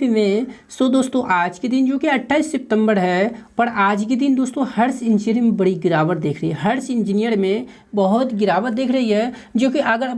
Life में। सो दोस्तों आज के दिन जो कि 28 सितंबर है, पर आज के दिन दोस्तों हर्ष इंजीनियर में बड़ी गिरावट देख रही है। हर्ष इंजीनियर में बहुत गिरावट देख रही है, जो कि अगर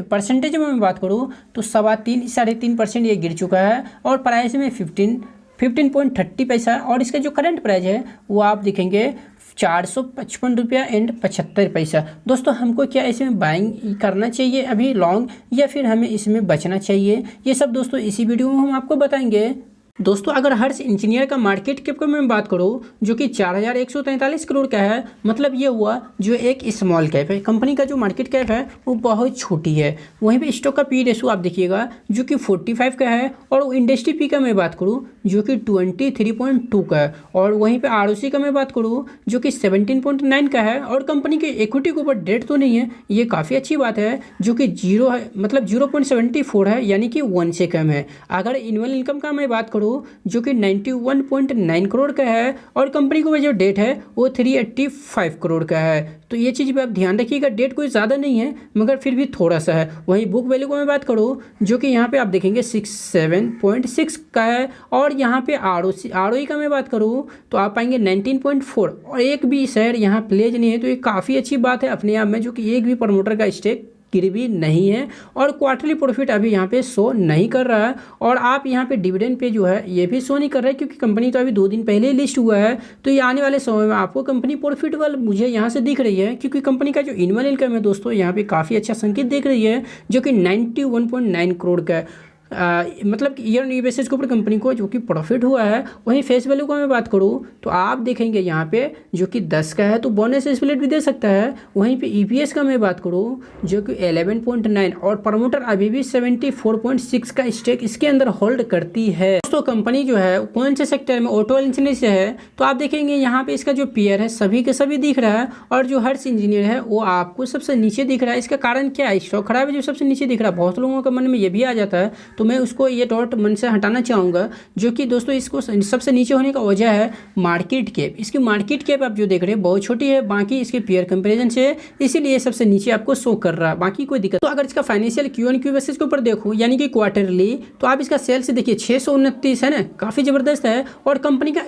परसेंटेज में मैं बात करूँ तो 3.5% ये गिर चुका है और प्राइस में 15.30 पैसा। और इसका जो करंट प्राइस है वो आप देखेंगे 455.75 रुपया। दोस्तों हमको क्या इसमें बाइंग करना चाहिए अभी लॉन्ग, या फिर हमें इसमें बचना चाहिए, ये सब दोस्तों इसी वीडियो में हम आपको बताएंगे। दोस्तों अगर हर्ष इंजीनियर का मार्केट कैप का मैं बात करूं जो कि 4,143 करोड़ का है, मतलब ये हुआ जो एक स्मॉल कैप है। कंपनी का जो मार्केट कैप है वो बहुत छोटी है। वहीं पे स्टॉक का पी रेशो आप देखिएगा जो कि 45 का है, और इंडस्ट्री पी का मैं बात करूं जो कि 23.2 का है, और वहीं पे आरओसी का मैं बात करूं जो कि 17.9 का है। और कंपनी के इक्विटी के ऊपर डेट तो नहीं है, ये काफ़ी अच्छी बात है, जो कि 0 है, मतलब 0.74 है, यानी कि 1 से कम है। अगर एनुअल इनकम का मैं बात करूं जो कि 91.9 करोड़ का है, और कंपनी को जो डेट है वो 385 करोड़ का है। तो ये चीज़ भी आप ध्यान रखिएगा, डेट कोई ज़्यादा नहीं है मगर फिर भी थोड़ा सा है। वहीं बुक वैल्यू को मैं बात करूँ जो कि यहाँ पे आप देखेंगे 67.6 का है, और यहाँ पे आरओई का मैं बात करूँ तो आप पाएंगे 19.4, और एक भी शेयर यहाँ प्लेज नहीं है। तो ये काफ़ी अच्छी बात है अपने आप में, जो कि एक भी प्रमोटर का स्टेक गिरवी नहीं है, और क्वार्टरली प्रॉफिट अभी यहाँ पे शो नहीं कर रहा है। और आप यहाँ पे डिविडेंड पे जो है ये भी शो नहीं कर रहा है, क्योंकि कंपनी तो अभी 2 दिन पहले ही लिस्ट हुआ है। तो ये आने वाले समय में आपको कंपनी प्रॉफिटेबल मुझे यहाँ से दिख रही है, क्योंकि कंपनी का जो एनुअल इनकम है दोस्तों यहाँ पे काफ़ी अच्छा संकेत देख रही है, जो कि 91.9 करोड़ का है। मतलब ईयर न्यू बेसिस के ऊपर कंपनी को जो कि प्रॉफिट हुआ है। वहीं फेस वैल्यू को मैं बात करूँ तो आप देखेंगे यहाँ पे जो कि 10 का है, तो बोनस स्प्लिट भी दे सकता है। वहीं पे ईपीएस का मैं बात करूँ जो कि 11.9, और प्रमोटर अभी भी 74.6 का स्टेक इसके अंदर होल्ड करती है। दोस्तों कंपनी जो है कौन से सेक्टर में, ऑटो इंजीनियर से है, तो आप देखेंगे यहाँ पे इसका जो पीयर है सभी के सभी दिख रहा है, और जो हर्ष इंजीनियर है वो आपको सबसे नीचे दिख रहा है। इसका कारण क्या है? स्टॉक खराब है जो सबसे नीचे दिख रहा है। बहुत लोगों के मन में ये भी आ जाता है, तो मैं उसको ये डॉट मन से हटाना चाहूँगा, जो कि दोस्तों इसको सबसे नीचे होने का वजह है मार्केट कैप। इसकी मार्केट कैप आप जो देख रहे हैं बहुत छोटी है बाकी इसके पीयर कंपैरिजन से, इसीलिए सबसे नीचे आपको शो कर रहा है, बाकी कोई दिक्कत। तो अगर इसका फाइनेंशियल क्यू बेसिस के ऊपर देखूँ यानी कि क्वार्टरली, तो आप इसका सेल्स देखिए 629 है ना, काफ़ी ज़बरदस्त है। और कंपनी का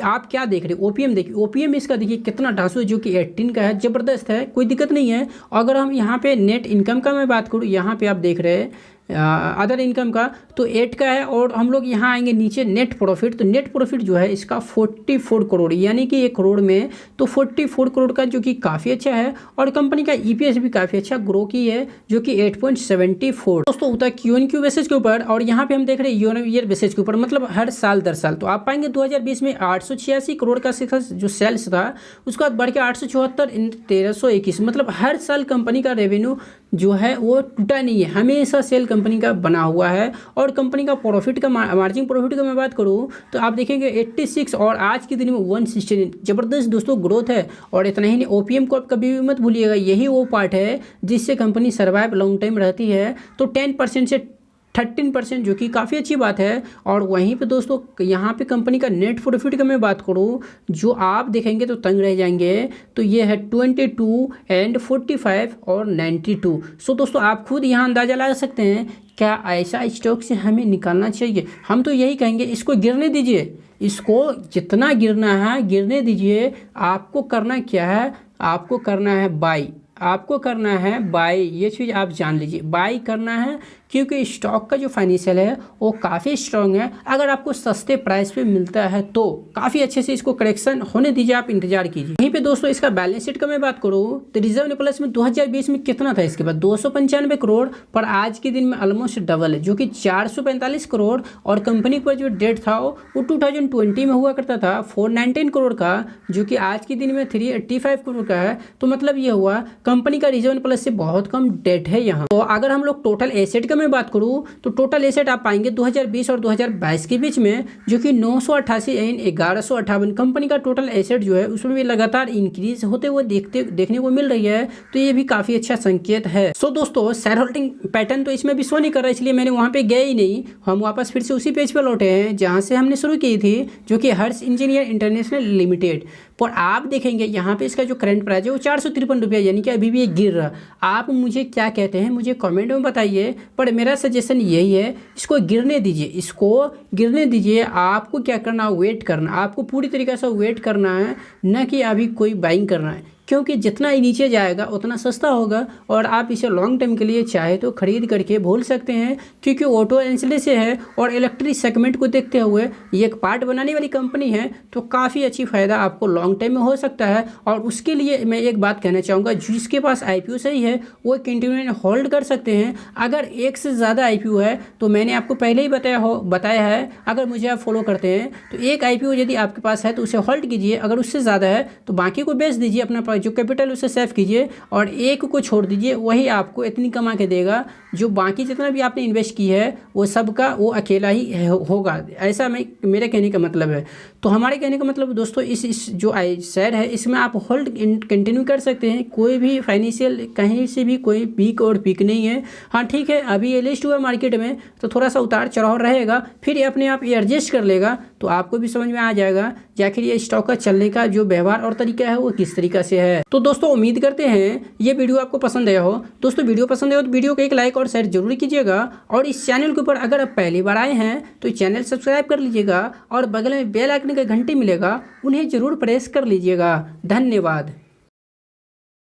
आप क्या देख रहे हैं, ओपीएम देखिए, ओपीएम इसका देखिए कितना ढांसू है, जो कि 18 का है, ज़बरदस्त है, कोई दिक्कत नहीं है। अगर हम यहाँ पे नेट इनकम का मैं बात करूँ, यहाँ पे आप देख रहे हैं अदर इनकम का तो 8 का है, और हम लोग यहाँ आएंगे नीचे नेट प्रॉफिट, तो नेट प्रॉफिट जो है इसका 44 करोड़, यानी कि 1 करोड़ में तो 44 करोड़ का, जो कि काफ़ी अच्छा है। और कंपनी का ईपीएस भी काफ़ी अच्छा ग्रो की है, जो कि 8.74। दोस्तों होता है क्यू बेसिस के ऊपर, और यहाँ पे हम देख रहे हैं ईयर बेसिस के ऊपर, मतलब हर साल दर साल। तो आप पाएंगे 2020 में 886 करोड़ का जो सेल्स था, उसके बाद बढ़ के 874 इन 1321, मतलब हर साल कंपनी का रेवेन्यू जो है वो टूटा नहीं है, हमेशा सेल कंपनी का बना हुआ है। और कंपनी का प्रॉफिट का मार्जिन प्रॉफिट का मैं बात करूँ तो आप देखेंगे 86, और आज के दिन में 116, ज़बरदस्त दोस्तों ग्रोथ है। और इतना ही नहीं, ओपीएम को आप कभी भी मत भूलिएगा, यही वो पार्ट है जिससे कंपनी सर्वाइव लॉन्ग टाइम रहती है। तो 10% से 13%, जो कि काफ़ी अच्छी बात है। और वहीं पे दोस्तों यहाँ पे कंपनी का नेट प्रॉफिट का मैं बात करूँ जो आप देखेंगे तो तंग रह जाएंगे, तो ये है 22 एंड 45 और 92। सो दोस्तों आप खुद यहाँ अंदाज़ा लगा सकते हैं क्या ऐसा स्टॉक से हमें निकालना चाहिए। हम तो यही कहेंगे इसको गिरने दीजिए, इसको जितना गिरना है गिरने दीजिए। आपको करना क्या है, आपको करना है बाई, आपको करना है बाई, ये चीज़ आप जान लीजिए, बाई करना है, क्योंकि स्टॉक का जो फाइनेंशियल है वो काफ़ी स्ट्रॉन्ग है। अगर आपको सस्ते प्राइस पे मिलता है तो काफ़ी अच्छे से इसको करेक्शन होने दीजिए, आप इंतजार कीजिए। वहीं पे दोस्तों इसका बैलेंस शीट का मैं बात करूँ तो रिजर्व प्लस में 2020 में कितना था, इसके बाद 295 करोड़, पर आज के दिन में ऑलमोस्ट डबल है, जो कि 445 करोड़। और कंपनी पर जो डेट था वो 2020 में हुआ करता था 419 करोड़ का, जो कि आज के दिन में 385 करोड़ का है। तो मतलब ये हुआ कंपनी का रिजर्व प्लस से बहुत कम डेट है यहाँ। तो अगर हम लोग टोटल एसेट का मैं बात करूँ तो टोटल एसेट आप पाएंगे 2020 और 2022 के बीच में, जो कि 988 एंड 1158। कंपनी का टोटल एसेट जो है उसमें भी लगातार इंक्रीज होते हुए देखने को मिल रही है, तो ये भी काफ़ी अच्छा संकेत है। सो दोस्तों शेयर होल्डिंग पैटर्न तो इसमें भी शो नहीं कर रहा, इसलिए मैंने वहाँ पे गए ही नहीं। हम वापस फिर से उसी पेज पर लौटे हैं जहाँ से हमने शुरू की थी, जो कि हर्ष इंजीनियर इंटरनेशनल लिमिटेड। पर आप देखेंगे यहाँ पे इसका जो करंट प्राइस है वो 453 रुपया, यानी कि अभी भी ये गिर रहा। आप मुझे क्या कहते हैं मुझे कमेंट में बताइए, पर मेरा सजेशन यही है, इसको गिरने दीजिए, इसको गिरने दीजिए। आपको क्या करना, वेट करना, आपको पूरी तरीके से वेट करना है, न कि अभी कोई बाइंग करना है, क्योंकि जितना ही नीचे जाएगा उतना सस्ता होगा और आप इसे लॉन्ग टर्म के लिए चाहे तो ख़रीद करके भूल सकते हैं, क्योंकि ऑटो एंसिले से है और इलेक्ट्रिक सेगमेंट को देखते हुए ये एक पार्ट बनाने वाली कंपनी है, तो काफ़ी अच्छी फ़ायदा आपको लॉन्ग टाइम में हो सकता है। और उसके लिए मैं एक बात कहना चाहूँगा, जिसके पास IPO सही है वो कंटिन्यू होल्ड कर सकते हैं। अगर एक से ज़्यादा IPO है तो मैंने आपको पहले ही बताया है, अगर मुझे आप फॉलो करते हैं तो एक IPO यदि आपके पास है तो उसे होल्ड कीजिए, अगर उससे ज़्यादा है तो बाकी को बेच दीजिए, अपना जो कैपिटल उसे सेव कीजिए और एक को छोड़ दीजिए, वही आपको इतनी कमा के देगा जो बाकी जितना भी आपने इन्वेस्ट की है वो सबका वो अकेला ही होगा। ऐसा मेरे कहने का मतलब है। तो हमारे कहने का मतलब दोस्तों इस जो शेयर है इसमें आप होल्ड कंटिन्यू कर सकते हैं, कोई भी फाइनेंशियल कहीं से भी कोई पीक और पीक नहीं है। हाँ ठीक है, अभी ये लिस्ट हुआ मार्केट में तो थोड़ा सा उतार चढ़ाव रहेगा, फिर ये अपने आप ये एडजस्ट कर लेगा, तो आपको भी समझ में आ जाएगा कि आखिर ये स्टॉक का चलने का जो व्यवहार और तरीका है वो किस तरीका से है। तो दोस्तों उम्मीद करते हैं ये वीडियो आपको पसंद आया हो। दोस्तों वीडियो पसंद आया हो तो वीडियो को एक लाइक और शेयर जरूर कीजिएगा, और इस चैनल के ऊपर अगर आप पहली बार आए हैं तो चैनल सब्सक्राइब कर लीजिएगा और बगल में बेल आइकन का घंटी मिलेगा, उन्हें जरूर प्रेस कर लीजिएगा। धन्यवाद।